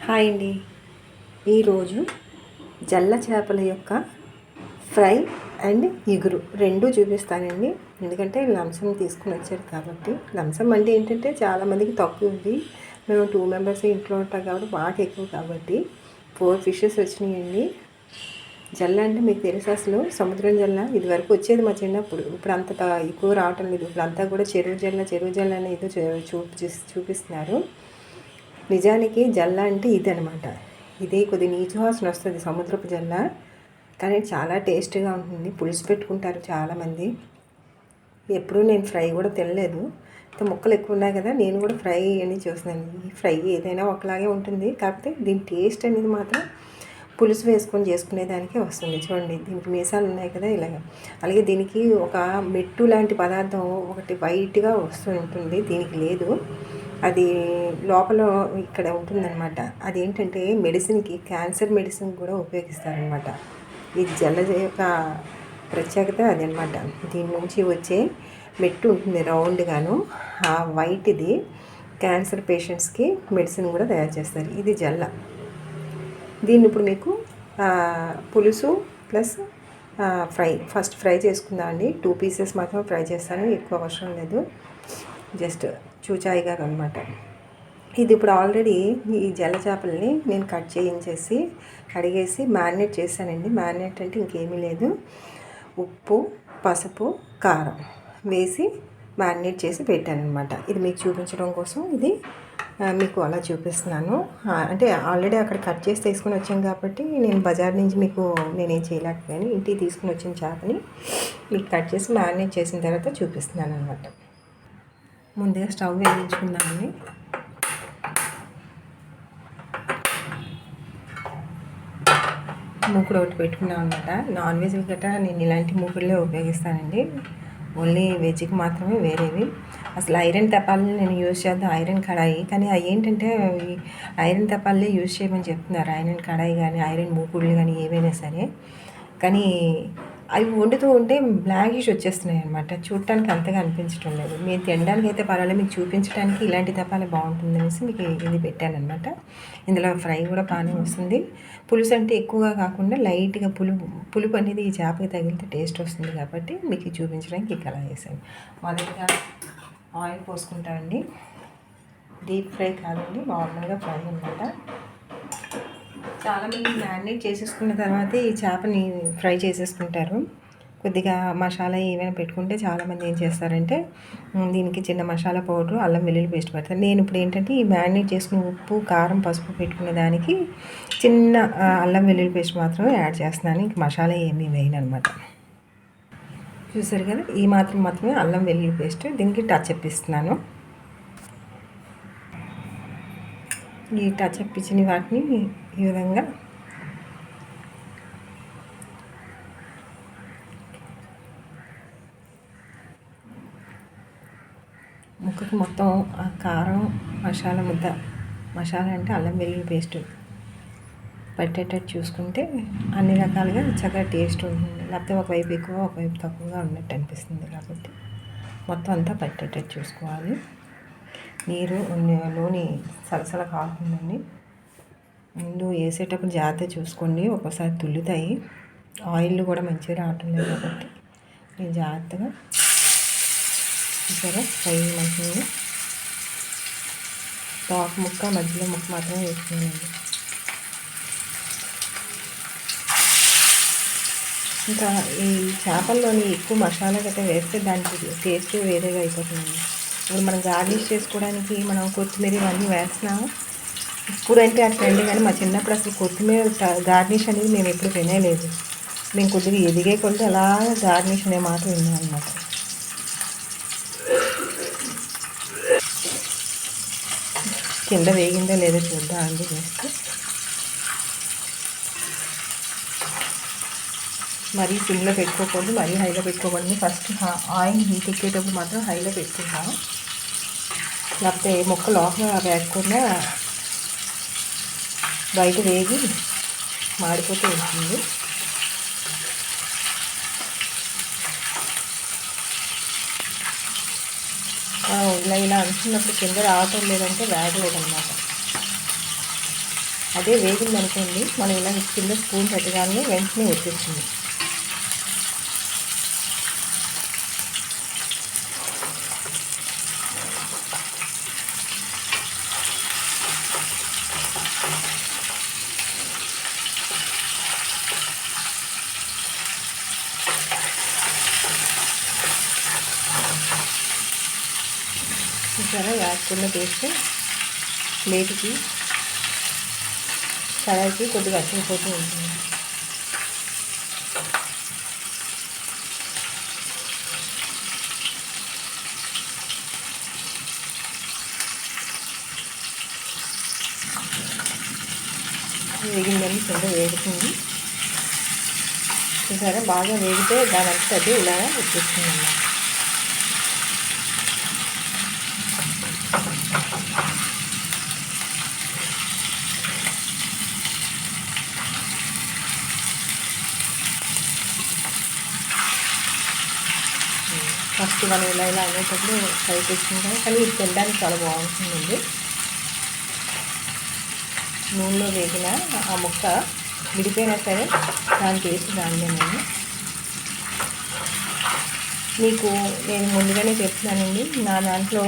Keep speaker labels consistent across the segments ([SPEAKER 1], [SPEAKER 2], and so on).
[SPEAKER 1] Hi అండి. ఈరోజు జల్ల చేపల యొక్క ఫ్రై అండ్ ఇగురు రెండూ చూపిస్తానండి. ఎందుకంటే లంసం తీసుకుని వచ్చారు కాబట్టి. లంసం అంటే ఏంటంటే చాలామందికి తక్కువ ఉంది. మేము 2 మెంబర్స్ ఇంట్లో ఉంటాం కాబట్టి మాకు ఎక్కువ కాబట్టి 4 ఫిషెస్ వచ్చినాయండి. జల్ల అంటే మీకు తెలుసు, అసలు సముద్రం జల్ల ఇదివరకు వచ్చేది మా చిన్నప్పుడు. ఇప్పుడు అంత ఎక్కువ రావటం లేదు. ఇప్పుడు అంతా కూడా చెరువు జల్ల అనేది చూపిస్తున్నారు. నిజానికి జల్ల అంటే ఇది అనమాట. ఇది కొద్ది నీచు వాసన వస్తుంది సముద్రపు జల్ల, కానీ చాలా టేస్ట్గా ఉంటుంది. పులుసు పెట్టుకుంటారు చాలామంది. ఎప్పుడూ నేను ఫ్రై కూడా తినలేదు. ముక్కలు ఎక్కువ ఉన్నాయి కదా, నేను కూడా ఫ్రై అని చూస్తున్నాను. ఈ ఫ్రై ఏదైనా ఒకలాగే ఉంటుంది, కాకపోతే దీని టేస్ట్ అనేది మాత్రం పులుసు వేసుకొని చేసుకునేదానికే వస్తుంది. చూడండి, దీనికి మీసాలు ఉన్నాయి కదా ఇలాగ. అలాగే దీనికి ఒక మెట్టు లాంటి పదార్థం ఒకటి వైట్గా వస్తూ ఉంటుంది, దీనికి లేదు. అది లోపల ఇక్కడ ఉంటుందన్నమాట. అదేంటంటే మెడిసిన్కి, క్యాన్సర్ మెడిసిన్ కూడా ఉపయోగిస్తారనమాట. ఈ జలజ యొక్క ప్రత్యేకత అదనమాట. దీని నుంచి వచ్చే మెట్టు ఉంటుంది రౌండ్గాను, ఆ వైట్ది క్యాన్సర్ పేషెంట్స్కి మెడిసిన్ కూడా తయారు చేస్తారు. ఇది జల్ల. దీన్ని ఇప్పుడు మీకు పులుసు ప్లస్ ఫస్ట్ ఫ్రై చేసుకుందామండి. 2 పీసెస్ మాత్రం ఫ్రై చేస్తాను, ఎక్కువ అవసరం లేదు, జస్ట్ చూచాయిగా అనమాట. ఇది ఇప్పుడు ఆల్రెడీ ఈ జల్ల చేపల్ని నేను కట్ చేయించేసి కడిగేసి మ్యారినేట్ చేశానండి. మ్యారినేట్ అంటే ఇంకేమీ లేదు, ఉప్పు, పసుపు, కారం వేసి మ్యారినేట్ చేసి పెట్టానమాట. ఇది మీకు చూపించడం కోసం ఇది మీకు అలా చూపిస్తున్నాను. అంటే ఆల్రెడీ అక్కడ కట్ చేసి తీసుకుని వచ్చాం కాబట్టి నేను బజార్ నుంచి మీకు నేనేం చేయలేకపోయాను. ఇంటికి తీసుకుని వచ్చిన చేపని మీకు కట్ చేసి మ్యారినేట్ చేసిన తర్వాత చూపిస్తున్నాను అనమాట. ముందుగా స్టవ్ వేయించుకుందామని మూకుడు ఒకటి పెట్టుకున్నాను అనమాట. నాన్ వెజ్ గట్రా నేను ఇలాంటి మూకుడులే ఉపయోగిస్తానండి. ఓన్లీ వెజ్కి మాత్రమే వేరేవి. అసలు ఐరన్ తపాలని నేను యూజ్ చేద్దాం, ఐరన్ కడాయి, కానీ అవి ఏంటంటే ఐరన్ తపాలే యూజ్ చేయమని చెప్తున్నారు. ఐరన్ కడాయి కానీ ఐరన్ మూకుడులు కానీ ఏవైనా సరే, కానీ అవి వండుతూ ఉంటే బ్లాకిష్ వచ్చేస్తున్నాయి అనమాట. చూడటానికి అంతగా అనిపించడం లేదు. మీరు తినడానికి అయితే పర్వాలేదు, మీకు చూపించడానికి ఇలాంటి తపాలే బాగుంటుంది అనేసి మీకు ఇది పెట్టాను అనమాట. ఇందులో ఫ్రై కూడా బాగానే వస్తుంది. పులుసు అంటే ఎక్కువగా కాకుండా లైట్గా పులుపు అనేది ఈ చేపకి తగిలితే టేస్ట్ వస్తుంది కాబట్టి మీకు చూపించడానికి ఇక అలా చేశాను. మొదటిగా ఆయిల్ పోసుకుంటామండి. డీప్ ఫ్రై కాదండి, నార్మల్గా ఫ్రై అనమాట. చాలామంది మ్యారినేట్ చేసేసుకున్న తర్వాత ఈ చేపని ఫ్రై చేసేసుకుంటారు. కొద్దిగా మసాలా ఏమైనా పెట్టుకుంటే చాలామంది ఏం చేస్తారంటే దీనికి చిన్న మసాలా పౌడరు, అల్లం వెల్లుల్లి పేస్ట్ పెడతారు. నేను ఇప్పుడు ఏంటంటే ఈ మ్యారినేట్ చేసుకుని ఉప్పు, కారం, పసుపు పెట్టుకునే దానికి చిన్న అల్లం వెల్లుల్లి పేస్ట్ మాత్రమే యాడ్ చేస్తున్నాను. ఇంక మసాలా ఏమీ వేయను అనమాట. చూసారు కదా, ఈ మాత్రమే అల్లం వెల్లుల్లి పేస్ట్, దీనికి టచ్ అప్ ఇస్తున్నాను. ఈ టచ్ అప్ ఇచ్చిన వాటిని ఈ విధంగా ముక్కకు మొత్తం ఆ కారం, మసాలా అంటే అల్లం వెల్లుల్లి పేస్ట్ పట్టేటట్టు చూసుకుంటే అన్ని రకాలుగా చక్కగా టేస్ట్ ఉంటుంది. లేకపోతే ఒకవైపు ఎక్కువ ఒకవైపు తక్కువగా ఉన్నట్టు అనిపిస్తుంది. కాబట్టి మొత్తం అంతా పట్టేటట్టు చూసుకోవాలి. నూనె సలసల కాకుందండి. ముందు వేసేటప్పుడు జాగ్రత్త చూసుకోండి, ఒక్కోసారి తుల్లుతాయి. ఆయిల్ కూడా మంచిగా రావటం లేదు కాబట్టి నేను జాగ్రత్తగా చూసారా ఫ్రై మంచిగా టాప్ ముక్క, మధ్యలో ముక్క మాత్రమే వేసుకున్నానండి. ఇంకా ఈ చేపల్లోని ఎక్కువ మసాలా గట్రా వేస్తే దానికి టేస్ట్ వేరేగా అయిపోతుందండి. ఇప్పుడు మనం గార్నిష్ చేసుకోవడానికి మనం కొత్తిమీర ఇవన్నీ వేస్తున్నాము. ఇప్పుడంటే ఆ ట్రెండ్, కానీ మా చిన్నప్పుడు అసలు కొత్తిమీర గార్నిష్ అనేది మేము ఎప్పుడు వినేలేదు. మేము కొద్దిగా ఎదిగే కొద్దిగా అలా గార్నిష్ అనే మాట విన్నాం అనమాట. కింద వేగిందో లేదో చూద్దాం అండి. జస్ట్ మరీ సిమ్లో పెట్టుకోకూడదు, మరీ హైలో పెట్టుకోకూడదు. ఫస్ట్ ఆయిల్ హీట్ ఎక్కేటప్పుడు మాత్రం హైలో పెట్టుకుంటాం, లేకపోతే ముక్క లోపల వేయకుండా బయట వేగి మాడిపోతూ ఉంటుంది. ఇలా అనుకున్నప్పుడు కింద రావటం లేదంటే వేగలేదన్నమాట. అదే వేగింది అనుకోండి, మనం ఇలా కింద స్పూన్ పెట్టగానే వెంటనే వచ్చేస్తుంది. చూసారా వేసుకున్న టేస్ట్ ప్లేట్కి కడాయికి కొద్దిగా అచ్చిపోతూ ఉంటుంది. వేగిందని కింద వేగుతుంది. చూసారా బాగా వేగితే దాని అంతా అది ఇలా వచ్చేస్తుంది అన్నమాట. ఫస్ట్ మనం ఇలా అనేటప్పుడు ఫ్రై చేసుకుంటాం, కానీ ఇది తినడానికి చాలా బాగుంటుందండి. నూనెలో వేగిన ఆ ముక్క విడిపోయినా సరే దాని టేస్ట్ దానిదేనండి. మీకు నేను ముందుగానే చెప్తున్నానండి, నా దాంట్లో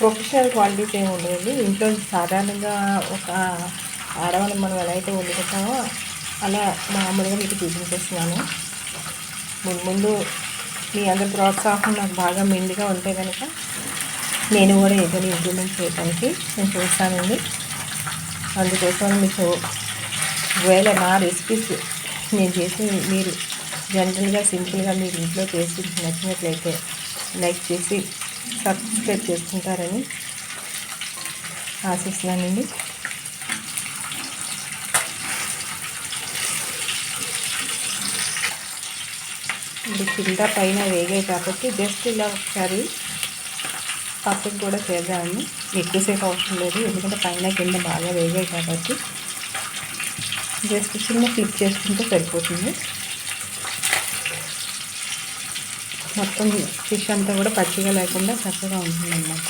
[SPEAKER 1] ప్రొఫెషనల్ క్వాలిటీస్ ఏమి ఉండదండి. ఇంట్లో సాధారణంగా ఒక ఆడవాళ్ళని మనం ఎలా అయితే వండుకుంటామో అలా మామూలుగా మీకు చూపించేస్తున్నాను. ముందు మీ అందరి ప్రోత్సాహం నాకు బాగా మెండుగా ఉంటే కనుక నేను కూడా ఏదైనా ఇంప్రూవ్మెంట్ చేయడానికి నేను చూస్తానండి. అందుకోసం మీకు ఒకవేళ నా రెసిపీస్ నేను చేసి మీరు జనరల్గా సింపుల్గా మీరు ఇంట్లో చేసి నచ్చినట్లయితే లైక్ చేసి సబ్స్క్రైబ్ చేసుకుంటారని ఆశిస్తున్నానండి. ఇది కింద పైన వేగాయి కాబట్టి జస్ట్ ఇలా ఒకసారి పక్కకు కూడా చేద్దామని. ఎక్కువసేపు అవసరం లేదు, ఎందుకంటే పైన కింద బాగా వేగాయి కాబట్టి జస్ట్ చిన్న ఫ్లిప్ చేసుకుంటే సరిపోతుంది. మొత్తం ఫిష్ అంతా కూడా పచ్చిగా లేకుండా చక్కగా ఉంటుంది అన్నమాట.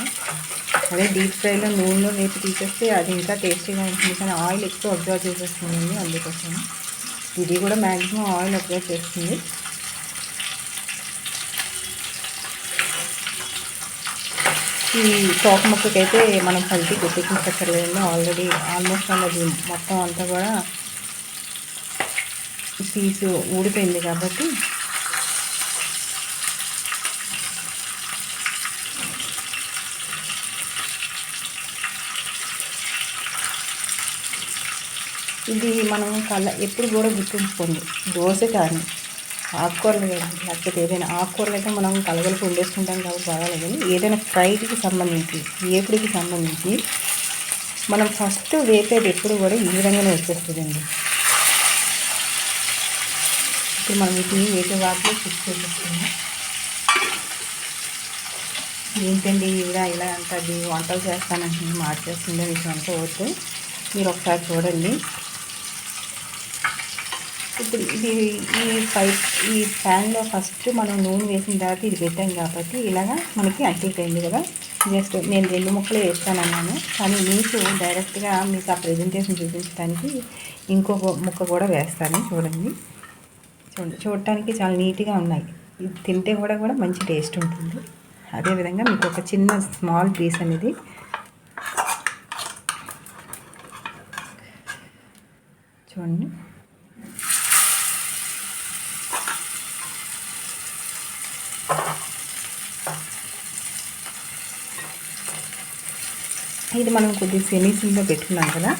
[SPEAKER 1] అదే డీప్ ఫ్రైలో నూనెలో వేసి తీసేస్తే అది ఇంకా టేస్టీగా ఉంటుంది, కానీ ఆయిల్ ఎక్కువ అబ్జర్వ్ చేసేస్తుందండి. అందుకోసం ఇది కూడా మ్యాక్సిమం ఆయిల్ అబ్జర్వ్ చేస్తుంది. ఈ తోక ముక్కకైతే మనం కలిపి కొట్టించక్కర్లేదండి. ఆల్రెడీ ఆల్మోస్ట్ అన్నది మొత్తం అంతా కూడా పీసు ఊడిపోయింది కాబట్టి ఇది మనం ఎప్పుడు కూడా గుర్తుంచుకోండి, దోశ కానీ ఆకుకూరలు కానీ లేకపోతే ఏదైనా ఆకుకూరలు అయితే మనం కలగలిపి వండేసుకుంటాం కాబట్టి బాగాలేదు, కానీ ఏదైనా ఫ్రైకి సంబంధించి వేపుడికి సంబంధించి మనం ఫస్ట్ వేపేది ఎప్పుడు కూడా ఈ విధంగానే వచ్చేస్తుందండి. ఇప్పుడు మనం వీటిని వేపే వాటిలో ఫిక్స్ చేసేస్తున్నాం. ఏంటండి ఈవిడ ఇలా అంటుంది, వంటలు చేస్తానంటే మార్చేస్తుండే మీకు అనుకోవద్దు. మీరు ఒకసారి చూడండి. ఇప్పుడు ఈ ప్యాన్లో ఫస్ట్ మనం నూనె వేసిన తర్వాత ఇది పెట్టాం కాబట్టి ఇలాగా మనకి అంటిపోయింది కదా. జస్ట్ నేను 2 ముక్కలు వేస్తానన్నాను, కానీ మీకు డైరెక్ట్గా మీకు ఆ ప్రెజెంటేషన్ చూపించడానికి ఇంకొక ముక్క కూడా వేస్తాను. చూడటానికి చాలా నీట్గా ఉన్నాయి. ఇది తింటే కూడా మంచి టేస్ట్ ఉంటుంది. అదేవిధంగా మీకు ఒక చిన్న స్మాల్ పీస్ అనేది చూడండి. ఇది మనం కొద్దిగా సెమీసిమ్లో పెట్టుకున్నాం కదా,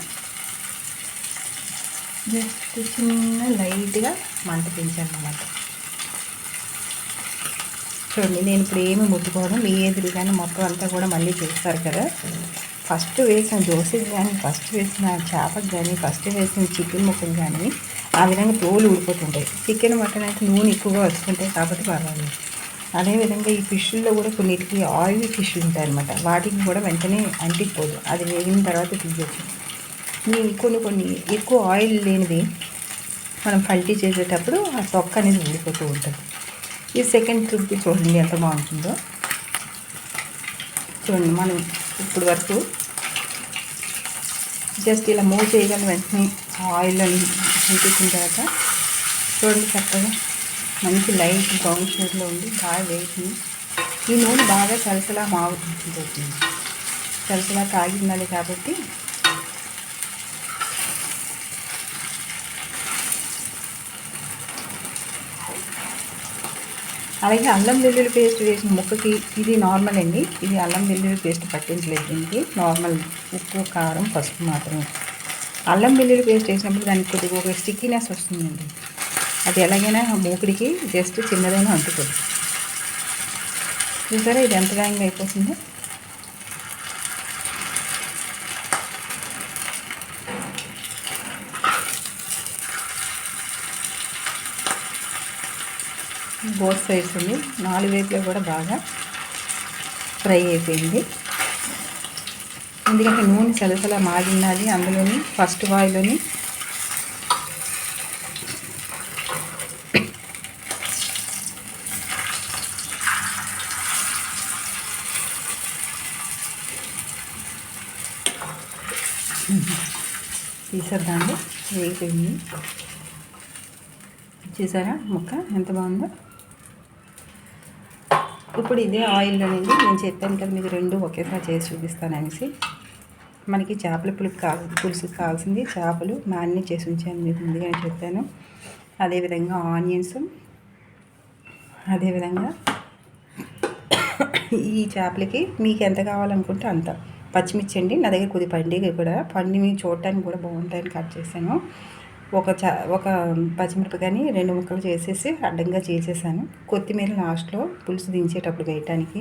[SPEAKER 1] జస్ట్ చిన్న లైట్గా మంట పెంచానమాట. చూడండి, నేను ఇప్పుడు ఏమి ముట్టుకోవడం, మీ ఎదురుగానే మొత్తం అంతా కూడా మళ్ళీ చేస్తారు కదా. ఫస్ట్ వేసిన దోశకి కానీ, ఫస్ట్ వేసిన చేపకి కానీ, ఫస్ట్ వేసిన చికెన్ ముక్కలు కానీ ఆ విధంగా తోలు ఊడిపోతుంటాయి. చికెన్ మటన్ అయితే నూనె ఎక్కువగా వస్తుంటాయి కాబట్టి పర్వాలేదు. అదేవిధంగా ఈ ఫిష్ల్లో కూడా కొన్నిటికి ఆయిల్ ఫిష్ ఉంటాయి అన్నమాట, వాటికి కూడా వెంటనే అంటిపోదు, అది వేగిన తర్వాత తీయచ్చు. కొన్ని ఎక్కువ ఆయిల్ లేనివి మనం పల్టీ చేసేటప్పుడు ఆ తొక్క అనేది ఊడిపోతూ ఉంటుంది. ఈ సెకండ్ ట్రిప్ చూడండి ఎంత బాగుంటుందో. చూడండి, మనం ఇప్పుడు వరకు
[SPEAKER 2] జస్ట్ ఇలా మూవ్ చేయగల వెంటనే ఆయిల్లో తీసిన తర్వాత చూడండి చక్కగా మంచి లైట్ బ్రౌన్ షేడ్లో ఉంది, బాగా వేసింది. ఈ నూనె బాగా సలసలా మాగుతుంది, సలసలా కాగిండాలి కాబట్టి అలాగే అల్లం వెల్లుల్లి పేస్ట్ వేసిన ముక్కకి ఇది నార్మల్ అండి, ఇది అల్లం వెల్లుల్లి పేస్ట్ పట్టించలేదు దీనికి, నార్మల్ ఉప్పు కారం పసుపు మాత్రమే. అల్లం వెల్లుల్లి పేస్ట్ వేసినప్పుడు దానికి కొద్దిగా ఒక స్టిక్కీనెస్ వస్తుందండి, అది ఎలాగైనా మూకుడికి జస్ట్ చిన్నదైనా అంటుతుంది. చూసారా ఇది ఎంత వేగంగా అయిపోతుందో. బోత్ సైడ్స్ ఉంది, 4 వైపులో కూడా బాగా ఫ్రై అయిపోయింది. ఎందుకంటే నూనె సలసలా మాగినది అందులోని ఫస్ట్ వాయిలోని. తీసేద్దాండి, వేగిపోయింది. చూసారా ముక్క ఎంత బాగుందో. ఇప్పుడు ఇదే ఆయిల్లో నుండి నేను చెప్పాను కదా మీకు 2 ఒకేసారి చేసి చూపిస్తాను అనేసి. మనకి చేపల పులుసుకి కావాల్సింది చేపలు మ్యారినేట్ చేసి ఉంచాను, మీకు ముందుగానే చెప్పాను. అదేవిధంగా ఆనియన్స్, అదేవిధంగా ఈ చేపలకి మీకు ఎంత కావాలనుకుంటే అంత పచ్చిమిర్చి అండి. నా దగ్గర కొద్ది పండుగ కూడా పండి చూడటానికి కూడా బాగుంటాయని కట్ చేశాను. ఒక పచ్చిమిరపకాయని 2 ముక్కలు చేసేసి అడ్డంగా చేసేసాను. కొత్తిమీర లాస్ట్లో పులుసు దించేటప్పుడు వేయటానికి.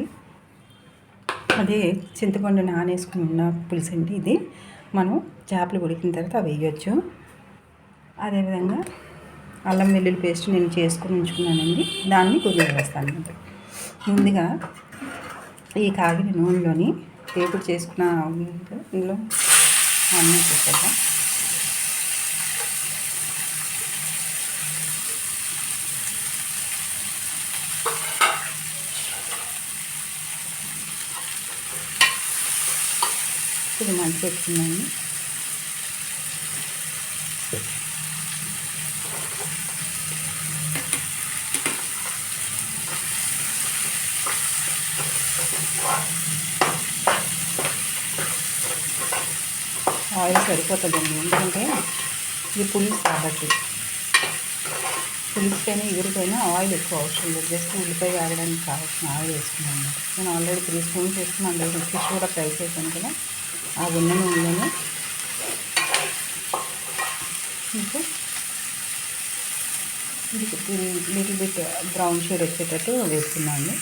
[SPEAKER 2] అదే చింతపండు నానేసుకుని ఉన్న పులుసు అండి ఇది. మనం చేపలు ఉడికిన తర్వాత అవి వేయచ్చు. అదేవిధంగా అల్లం వెల్లుల్లి పేస్ట్ నేను చేసుకుని ఉంచుకున్నానండి, దాన్ని కొద్దిగా వేస్తాను. ముందుగా ఈ కాగిన నూనెలోని వేపుడు చేసుకున్న ఇందులో అన్నీ చేసేద్దాం. ఇది మంచి పెట్టుకున్నాను. ఆయిల్ సరిపోతుందండి, ఎందుకంటే ఇది పులుసు కాబట్టి. పులుసుకైనా ఎగురికైనా ఆయిల్ ఎక్కువ అవసరం లేదు, జస్ట్ ఉల్లిపాయ ఆగడానికి కావాల్సిన ఆయిల్ వేసుకున్నాను. నేను ఆల్రెడీ 3 స్పూన్స్ వేసుకున్నాను. అందులో ఫిష్ కూడా ఫ్రై చేశాను కదా, ఆ ఉన్న నూనెలోనే ఇంకా లిటిల్ బిట్ బ్రౌన్ షేడ్ వచ్చేటట్టు వేసుకున్నాను.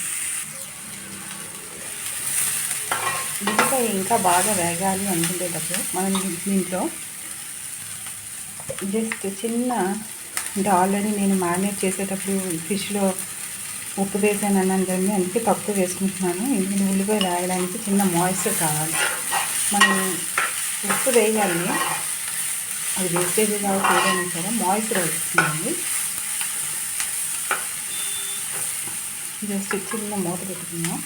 [SPEAKER 2] ఉల్లిపాయ ఇంకా బాగా వేగాలి అనుకునేటప్పుడు మనం దీంట్లో జస్ట్ చిన్న, అంటే ఆల్రెడీ నేను మ్యారినేట్ చేసేటప్పుడు ఫిష్లో ఉప్పు వేసాను అన్నాను కదండి, అందుకే తక్కువ వేసుకుంటున్నాను. ఎందుకంటే ఉల్లిపాయ వేయడానికి చిన్న మాయిశ్చర్ కావాలి. మనం ఉప్పు వేయాలి, అది వేస్టేజ్ కాబట్టి ఏదైనా సరే మాయిశ్చర్ వస్తుందండి. జస్ట్ చిన్న మూత పెట్టుకున్నాం.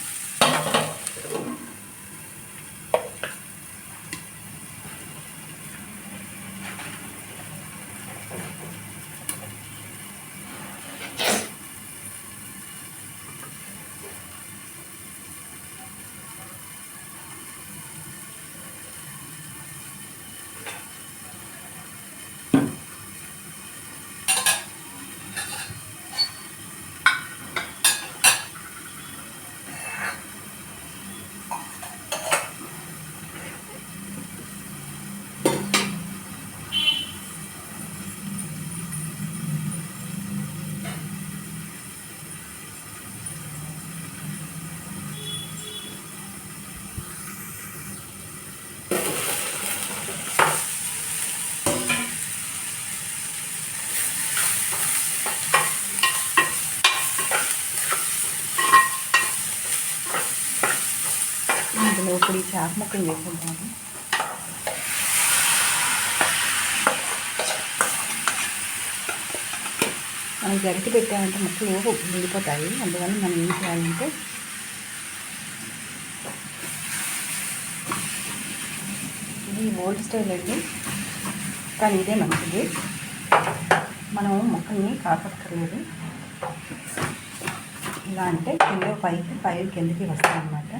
[SPEAKER 2] ఇందులో ఇప్పుడు ఈ చేప ముక్కలు వేసుకుంటాము. మనం గరిటె పెట్టామంటే ముక్కలు విడిపోతాయి. అందువల్ల మనం ఏం చేయాలంటే ఇది ఓల్డ్ స్టైల్ అండి, కానీ ఇదే మంచిది. మనం ముక్కల్ని కాకక్కర్లేదు. ఇలా అంటే కింద పైకి కిందకి వస్తాయన్నమాట.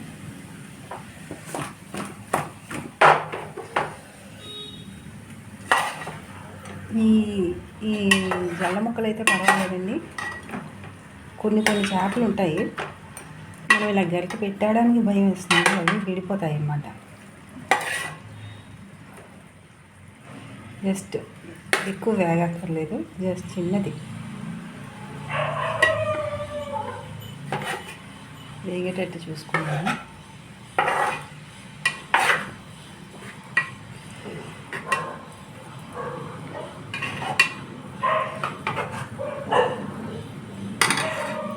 [SPEAKER 2] ఈ ఈ జల్ల ముక్కలు అయితే పర్వాలేదండి. కొన్ని చేపలు ఉంటాయి, మనం ఇలా గరిటె పెట్టడానికి భయం వేస్తుంది, అవి విడిపోతాయి అన్నమాట. జస్ట్ ఎక్కువ వేగక్కర్లేదు, జస్ట్ చిన్నది వేగేటట్టు చూసుకున్నాను.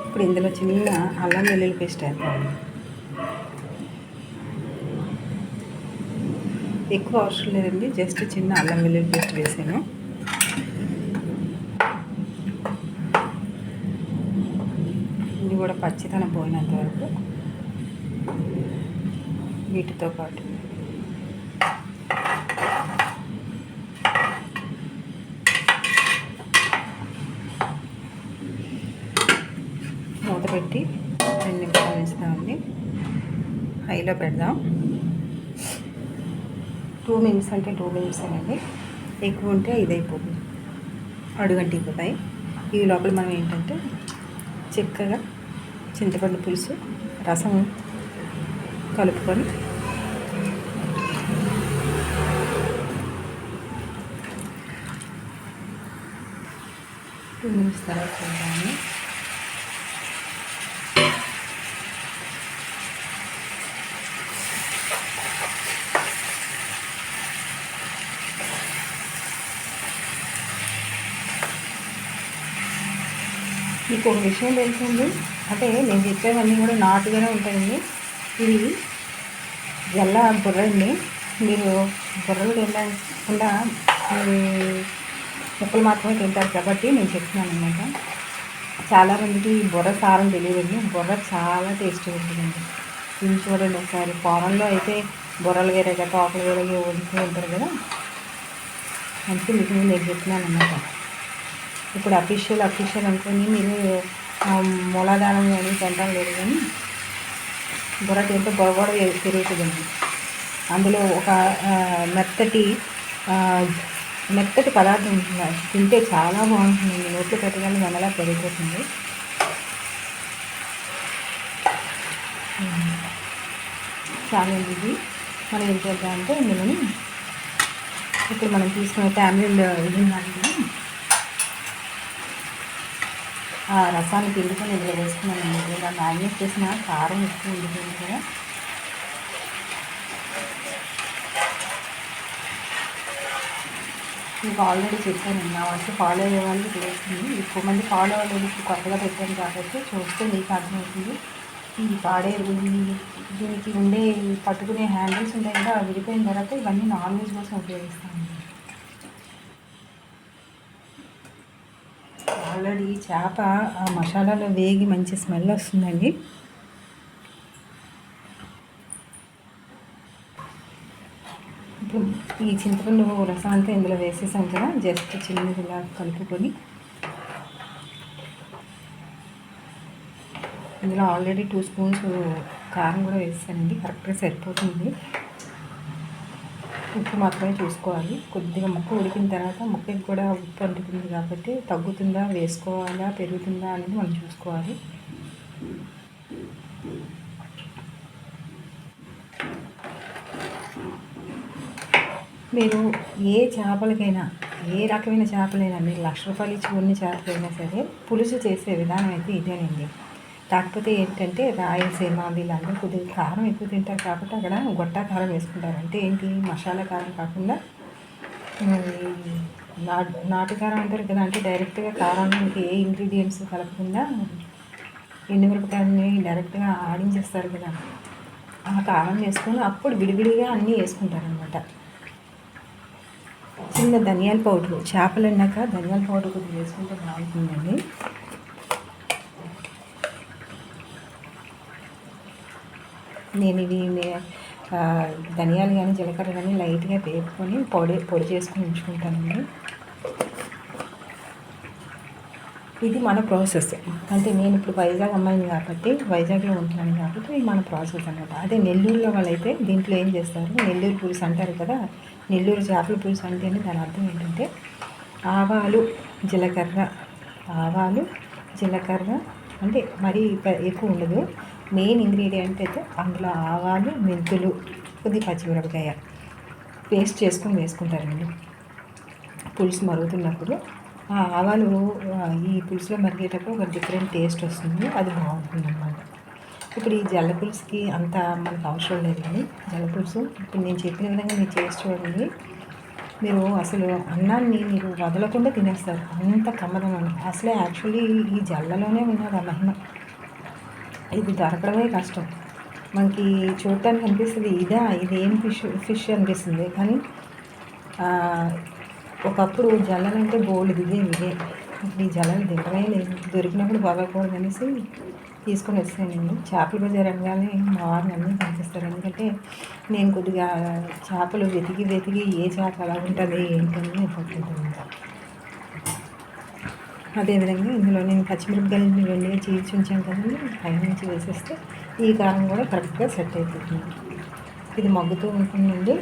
[SPEAKER 2] ఇప్పుడు ఇందులో చిన్న అల్లం వెల్లుల్లి పేస్ట్ వేద్దాము. ఎక్కువ అవసరం లేదండి, జస్ట్ చిన్న అల్లం వెల్లుల్లి పేస్ట్ వేసాను. ఇది కూడా పచ్చితనం పోయినంత వరకు వీటితో పాటు మూత పెట్టి 2 నిమిషాలు వేస్తామండి. హైలో పెడదాం. 2 మినిట్స్ అంటే 2 మినిట్స్ అండి, ఎక్కువ ఉంటే ఇదైపోతుంది, అడుగంటిపోతాయి. ఈ లోపల మనం ఏంటంటే చిక్కగా చింతపండు పులుసు రసం కలుపుకొని టూ మినిట్స్ తర్వాత చూద్దాము. మీకు ఒక విషయం తెలిసింది అంటే, నేను చెప్పేవన్నీ కూడా నాటుగానే ఉంటాయండి. ఇది జల్ల బుర్ర అండి. మీరు బుర్రలు తినకుండా ముక్కలు మాత్రమే తింటారు కాబట్టి నేను చెప్తున్నాను అనమాట. చాలామందికి బుర్ర సారం తెలియదండి. బుర్ర చాలా టేస్టీ ఉంటుందండి. తిని చూడండి ఒకసారి. ఫారెన్లో అయితే బుర్రలు వేరేగా తోకలు వేరేగా వండుతూ ఉంటారు కదా, అందుకే మీకు నేను చెప్తున్నాను అనమాట. ఇప్పుడు అఫీషియల్ అనుకొని మీరు మూలాధారం కానీ తింటాం లేదు, కానీ బుర్ర తింటే బుర్ర కూడా పెరుగుతుందండి. అందులో ఒక మెత్తటి పదార్థం ఉంటుంది, తింటే చాలా బాగుంటుంది. నోట్లో పెట్టగానే వెనలా పెరిగిపోతుంది. చాలా ఇది మనం ఏం చేద్దామంటే ఇందులోని ఇప్పుడు మనం తీసుకునే ఫ్యామిలీలో ఇది ఆ రసాన్ని పిండుకొని ఇందులో వేసుకున్నాను. ఇలా మ్యారినేట్ చేసిన కారం ఎక్కువ ఉండిపోయింది కదా, మీకు ఆల్రెడీ చెప్పాను. నా వచ్చి ఫాలో అయ్యే వాళ్ళకి తెలుస్తుంది, ఎక్కువ మంది ఫాలో అవ్వలేదు. ఇప్పుడు కొత్తగా పెట్టాను కాబట్టి చూస్తే మీకు అర్థమవుతుంది. ఈ దీనికి ఉండే పట్టుకునే హ్యాండిల్స్ ఉంటాయి కదా, విడిపోయిన తర్వాత ఇవన్నీ నాన్ వెజ్ కోసం ఉపయోగిస్తాను. ఆల్రెడీ చేప ఆ మసాలాలో వేగి మంచి స్మెల్ వస్తుందండి. ఇప్పుడు ఈ చింతపండు రసం అంతా ఇందులో వేసేసాం కదా, జస్ట్ చిన్నదిలా కలుపుకొని ఇందులో ఆల్రెడీ 2 స్పూన్స్ కారం కూడా వేసానండి. కరెక్ట్గా సరిపోతుంది. ఉప్పు మాత్రమే చూసుకోవాలి. కొద్దిగా ముక్క ఉడికిన తర్వాత ముక్కకి కూడా ఉప్పు అంటుతుంది కాబట్టి తగ్గుతుందా, వేసుకోవాలా, పెరుగుతుందా అనేది మనం చూసుకోవాలి. మీరు ఏ చేపలకైనా, ఏ రకమైన చేపలైనా, మీరు 1,00,000 రూపాయలు ఇచ్చి కొన్ని చేపలైనా సరే పులుసు చేసే విధానం అయితే ఇదేనండి. కాకపోతే ఏంటంటే రాయలసీమ వీళ్ళందరూ కొద్దిగా కారం ఎక్కువ తింటారు కాబట్టి అక్కడ గొట్టా కారం వేసుకుంటారు. అంటే ఏంటి, మసాలా కారం కాకుండా నాటు కారం అంటారు కదా, అంటే డైరెక్ట్గా కారంలో మీకు ఏ ఇంగ్రీడియంట్స్ కలపకుండా ఎండుమిరపకాయలని డైరెక్ట్గా ఆడించేస్తారు కదా, ఆ కారం వేసుకొని అప్పుడు విడివిడిగా అన్నీ వేసుకుంటారనమాట. చిన్న ధనియాల పౌడరు, చేపలు అన్నాక ధనియాల పౌడర్ కొద్దిగా వేసుకుంటే బాగుంటుందండి. నేను ఇది ధనియాలు కానీ జీలకర్ర కానీ లైట్గా వేపుకొని పొడి చేసుకొని ఉంచుకుంటానండి. ఇది మన ప్రాసెస్. అంటే నేను ఇప్పుడు వైజాగ్ అమ్మాయిని కాబట్టి, వైజాగ్లో ఉంటున్నాను కాబట్టి ఇది మన ప్రాసెస్ అనమాట. అదే నెల్లూరులో వాళ్ళైతే దీంట్లో ఏం చేస్తారు, నెల్లూరు పులుసు అంటారు కదా, నెల్లూరు చేపల పులుసు అంటే దాని అర్థం ఏంటంటే ఆవాలు జీలకర్ర అంటే మరీ ఎక్కువ ఉండదు. మెయిన్ ఇంగ్రీడియంట్ అయితే అందులో ఆవాలు, మెంతులు, కొద్ది పచ్చిమిరపకాయ పేస్ట్ చేసుకొని వేసుకుంటారండి. పులుసు మరుగుతున్నప్పుడు ఆ ఆవాలు ఈ పులుసులో మరిగేటప్పుడు ఒక డిఫరెంట్ టేస్ట్ వస్తుంది, అది బాగుంటుంది అన్నమాట. ఇప్పుడు ఈ జల్ల పులుసుకి అంత మనకు అవసరం లేదు, కానీ జల్ల పులుసు ఇప్పుడు నేను చెప్పిన విధంగా మీరు చేసి చూడండి. మీరు అసలు అన్నాన్ని మీరు వదలకుండా తినేస్తారు, అంత కమ్మదనం. అసలే యాక్చువల్లీ ఈ జల్లలోనే ఉన్నది ఆ మహిమ. ఇది దొరకడమే కష్టం. మనకి చూడటానికి అనిపిస్తుంది ఇదేం ఫిష్ అనిపిస్తుంది, కానీ ఒకప్పుడు జల్లలంటే బోల్డ్ ఇదే ఇప్పుడు ఈ జల్లలు దిగడమే లేదు. దొరికినప్పుడు బాగోకూడదు అనేసి తీసుకొని వచ్చానండి. చేపల బజార్ అనగానే మా వారిని అన్నీ పంపిస్తారు, ఎందుకంటే నేను కొద్దిగా చేపలు వెతికి ఏ చేప అలా ఉంటుంది ఏంటని పట్టుకుంటాను. అదేవిధంగా ఇందులో నేను పచ్చిమిరపకాయలు రెండుగా చీల్చి ఉంచాను కదండి, పైనుంచి వేసేస్తే ఈ కారం కూడా కరెక్ట్గా సెట్ అయిపోతుంది. ఇది మగ్గుతూ ఉంటుందండి.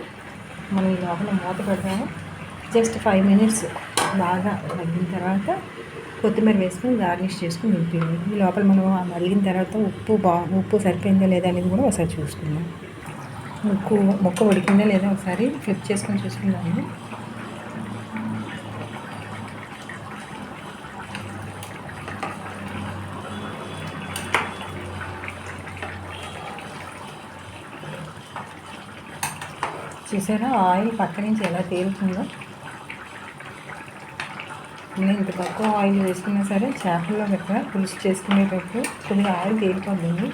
[SPEAKER 2] మనం ఈ లోపల మూత పెడతాము. జస్ట్ 5 minutes బాగా మగ్గిన తర్వాత కొత్తిమీర వేసుకొని గార్నిష్ చేసుకుని దింపేయండి. ఈ లోపల మనం ఆ మరిగిన తర్వాత ఉప్పు సరిపోయిందా లేదా అనేది కూడా ఒకసారి చూసుకుందాం. ముక్క ఉడికిందా లేదా ఒకసారి ఫ్లిప్ చేసుకొని చూసుకుందాము. చూసారా ఆయిల్ పక్క నుంచి ఎలా తేలుతుందో. నేను ఇంత తక్కువ ఆయిల్ వేసుకున్నా సరే చేపల్లో గట్రా పులుసు చేసుకునేటప్పుడు కొద్దిగా ఆయిల్ తేలిపోతుంది.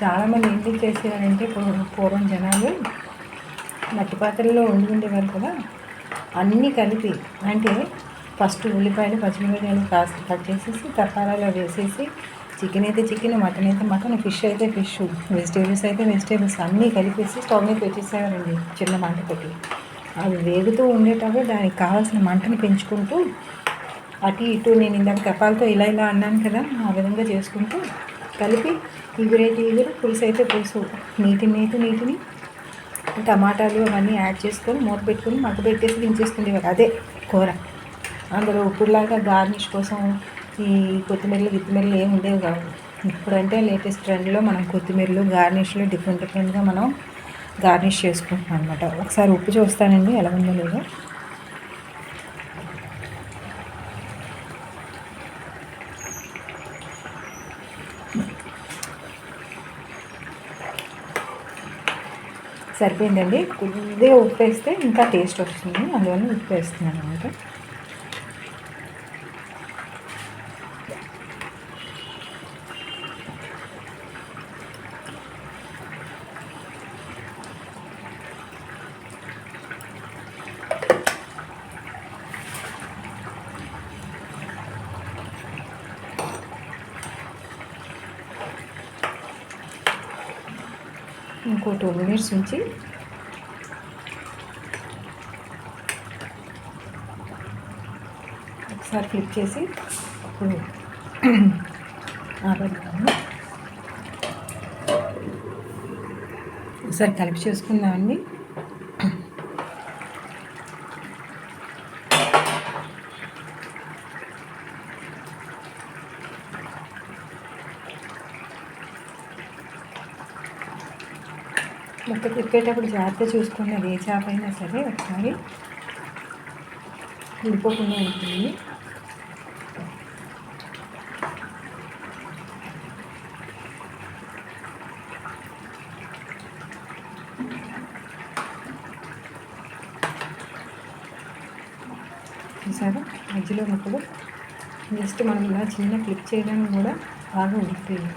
[SPEAKER 2] చాలామంది ఎందుకు చేసేవారంటే పూర్వం జనాలు మట్టి పాత్రలో వండుకుండేవారు కదా, అన్నీ కలిపి. అంటే ఫస్ట్ ఉల్లిపాయలు పచ్చిమిరపకాయలు కాస్త కట్ చేసేసి తప్పాలలో వేసేసి, చికెన్ అయితే చికెన్, మటన్ అయితే మటన్, ఫిష్ అయితే ఫిష్, వెజిటేబుల్స్ అయితే వెజిటేబుల్స్ అన్నీ కలిపేసి స్టవ్ మీద పెట్టేసేవారండి చిన్న మంట పెట్టి. అది వేగుతూ ఉండేటప్పుడు దానికి కావాల్సిన మంటని పెంచుకుంటూ అటు ఇటు నేను ఇందాక తెప్పాలతో ఇలా అన్నాను కదా, ఆ విధంగా చేసుకుంటూ కలిపి ఇగురైతే ఇగురు, పులుసు అయితే పులుసు, నీటిని టమాటాలు అవన్నీ యాడ్ చేసుకొని మూత పెట్టుకొని మగ్గ పెట్టేసి దించేసుకునేవారు. అదే కూర. అందులో ఇప్పుడులాగా గార్నిష్ కోసం ఈ గిత్తిమీరలు ఏమి ఉండేవి కాదు. ఇప్పుడంటే లేటెస్ట్ ట్రెండ్లో మనం కొత్తిమీరలు గార్నిష్లు డిఫరెంట్గా మనం గార్నిష్ చేసుకుంటున్నాం అనమాట. ఒకసారి ఉప్పు చూస్తానండి ఎలా ఉందో లేదో. సరిపోయిందండి. కొద్దిగా ఉప్పు వేస్తే ఇంకా టేస్ట్ వస్తుంది, అందువల్ల ఉప్పు వేస్తున్నాను అనమాట. ఇంకో 2 minutes ఉంచి ఒకసారి ఫ్లిప్ చేసి ఇప్పుడు ఒకసారి కలిపి చేసుకుందామండి. ముక్క తిప్పేటప్పుడు జాగ్రత్త చూసుకుని, అది ఏ చేప అయినా సరే ఒకసారి ఉడిపోకుండా ఉంటుంది. చూసారా మధ్యలో ముక్కలు జస్ట్ మనం ఇలా చిన్న క్లిక్ చేయడానికి కూడా బాగా ఉడికిపోయింది.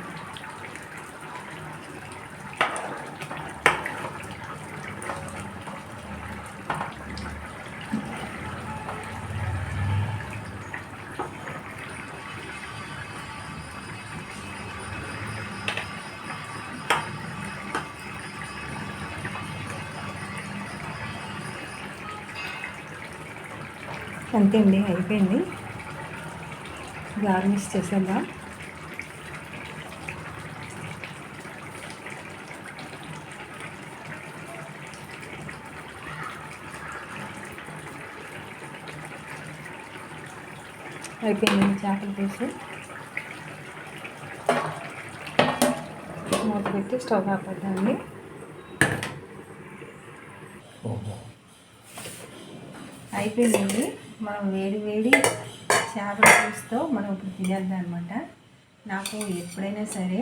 [SPEAKER 2] అంతే అండి, అయిపోయింది. గార్నిష్ చేసేద్దాం. అయిపోయింది చేపల పులుసు. మూత పెట్టి స్టవ్ ఆపేద్దామండి. అయిపోయిందండి. మనం వేడి వేడి చేపల పులుసుతో మనం ఇప్పుడు తినేద్దాం అనమాట. నాకు ఎప్పుడైనా సరే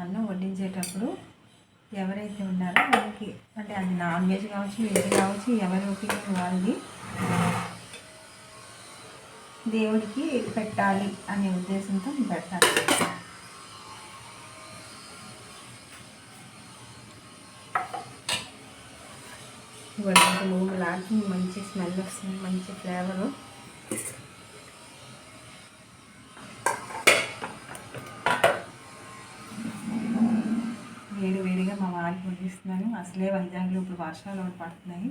[SPEAKER 2] అన్నం వడ్డించేటప్పుడు ఎవరైతే ఉన్నారో వాళ్ళకి, అంటే అది నాన్ వెజ్ కావచ్చు, వెజ్ కావచ్చు, ఎవరి ఒపీనియన్ వాళ్ళది, దేవుడికి పెట్టాలి అనే ఉద్దేశంతో నేను పెడతాను. ఇవన్నీ మూడు లాంటి మంచి స్మెల్ వస్తుంది, మంచి ఫ్లేవరు. వేడి వేడిగా మా వారికి వడ్డిస్తున్నాను. అసలే వైజాగ్లో ఇప్పుడు వర్షాలు పడుతున్నాయి.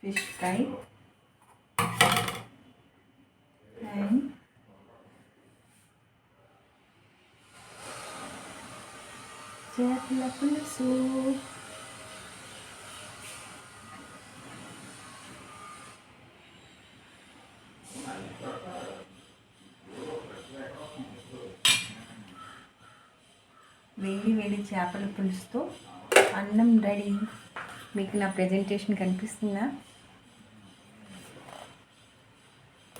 [SPEAKER 2] ఫిష్ ఫ్రై అండ్ చేపల పులుసు. వేడి వేడి చేపల పులుసుతో అన్నం రెడీ. మీకు నా ప్రెజెంటేషన్ కనిపిస్తుందా?